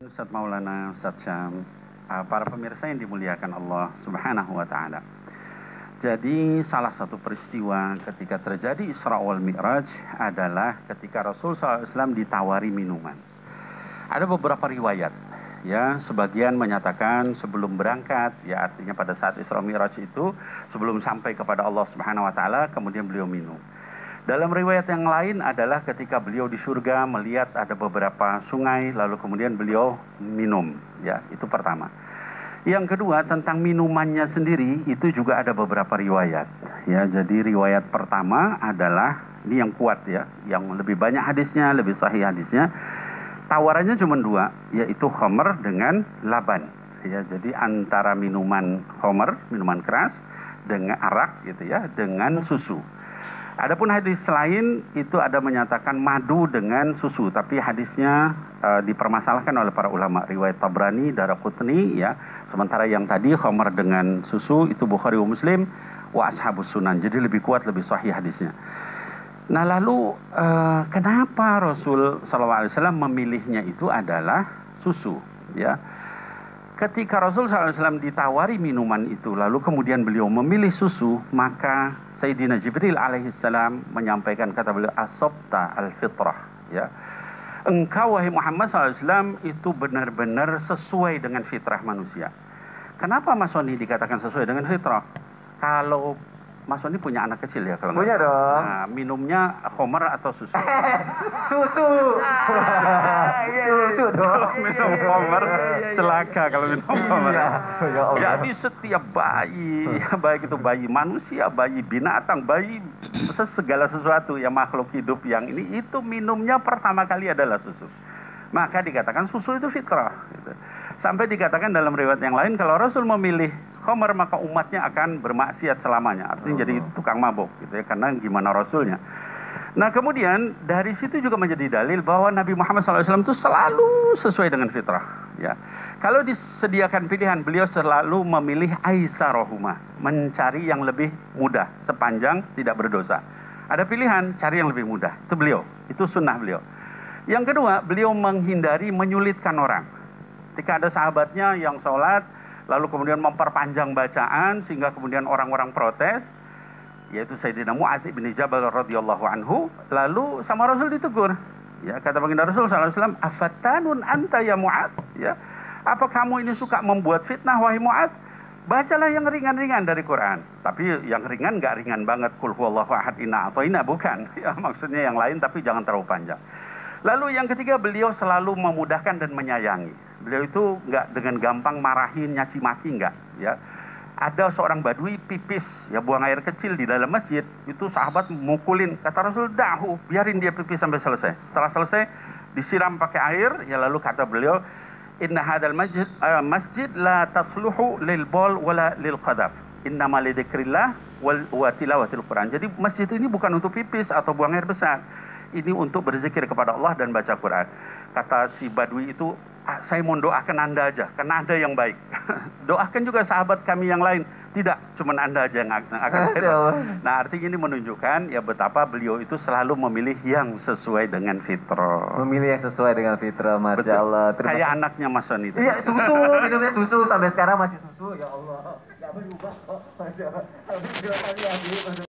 Ustadz Maulana, Ustadz Syam, para pemirsa yang dimuliakan Allah Subhanahu wa Ta'ala. Jadi, salah satu peristiwa ketika terjadi Isra wal Mi'raj adalah ketika Rasul SAW ditawari minuman. Ada beberapa riwayat, ya, sebagian menyatakan sebelum berangkat, ya, artinya pada saat Isra Mi'raj itu, sebelum sampai kepada Allah Subhanahu wa Ta'ala, kemudian beliau minum. Dalam riwayat yang lain adalah ketika beliau di surga melihat ada beberapa sungai, lalu kemudian beliau minum. Ya, itu pertama. Yang kedua, tentang minumannya sendiri itu juga ada beberapa riwayat. Ya, jadi riwayat pertama adalah ini yang kuat, ya, yang lebih banyak hadisnya, lebih sahih hadisnya. Tawarannya cuma dua, yaitu khamr dengan laban. Ya, jadi antara minuman khamr, minuman keras, dengan arak, gitu ya, dengan susu. Adapun hadis lain itu ada menyatakan madu dengan susu, tapi hadisnya dipermasalahkan oleh para ulama, riwayat Tabrani, Daraqutni, ya. Sementara yang tadi khamr dengan susu itu Bukhari wa Muslim wa ashabus sunan. Jadi lebih kuat, lebih sahih hadisnya. Nah, lalu kenapa Rasul SAW memilihnya itu adalah susu, ya? Ketika Rasul SAW ditawari minuman itu, lalu kemudian beliau memilih susu, maka Sayyidina Jibril alaihissalam menyampaikan, kata beliau, asabta al-fitrah, ya. Engkau wahai Muhammad SAW itu benar-benar sesuai dengan fitrah manusia. Kenapa Mas Soni dikatakan sesuai dengan fitrah? Kalau Mas Soni punya anak kecil, ya? Kalau punya dong. Nah, minumnya khamr atau susu? Susu. Susu dong. Minum khamr celaka kalau minum khamr. Ya, jadi setiap bayi, baik itu bayi manusia, bayi binatang, bayi segala sesuatu yang makhluk hidup yang ini, itu minumnya pertama kali adalah susu. Maka dikatakan susu itu fitrah, gitu. Sampai dikatakan dalam riwayat yang lain, kalau Rasul memilih khamr maka umatnya akan bermaksiat selamanya, artinya jadi tukang mabuk, gitu ya, karena gimana Rasulnya. Nah, kemudian dari situ juga menjadi dalil bahwa Nabi Muhammad SAW itu selalu sesuai dengan fitrah, ya. Kalau disediakan pilihan, beliau selalu memilih aisarahuma, mencari yang lebih mudah sepanjang tidak berdosa. Ada pilihan, cari yang lebih mudah, itu beliau, itu sunnah beliau. Yang kedua, beliau menghindari menyulitkan orang. Ketika ada sahabatnya yang sholat, lalu kemudian memperpanjang bacaan sehingga kemudian orang-orang protes, yaitu Sayyidina Mu'adz bin Jabal radhiyallahu anhu, lalu sama Rasul ditegur. Ya, kata baginda Rasul SAW, afatanun anta ya Mu'adz, ya. Apa kamu ini suka membuat fitnah wahai Mu'adz? Bacalah yang ringan-ringan dari Quran. Tapi yang ringan nggak ringan banget, qul huwallahu ahad inna a'thaina, bukan. Ya, maksudnya yang lain tapi jangan terlalu panjang. Lalu yang ketiga, beliau selalu memudahkan dan menyayangi. Beliau itu nggak dengan gampang marahin, nyaci maki, nggak, ya. Ada seorang badui pipis, ya, buang air kecil di dalam masjid, itu sahabat mukulin, kata Rasul, dahu, biarin dia pipis sampai selesai. Setelah selesai disiram pakai air, ya, lalu kata beliau, inna hadal masjid la tasluhu lil bol wala lil qadaf, innama lidzikrillah wa tilawatil Quran. Jadi masjid ini bukan untuk pipis atau buang air besar, ini untuk berzikir kepada Allah dan baca Quran. Kata si badui itu, saya mau doakan Anda aja, karena Anda yang baik. Doakan juga sahabat kami yang lain. Tidak, cuma Anda aja yang akan saya. Nah, artinya ini menunjukkan ya betapa beliau itu selalu memilih yang sesuai dengan fitrah. Memilih yang sesuai dengan fitrah, Masya Allah. Kayak anaknya Mas Soni itu. Iya, susu, minumnya susu, sampai sekarang masih susu, ya Allah. Gak berubah kok. Terima kasih,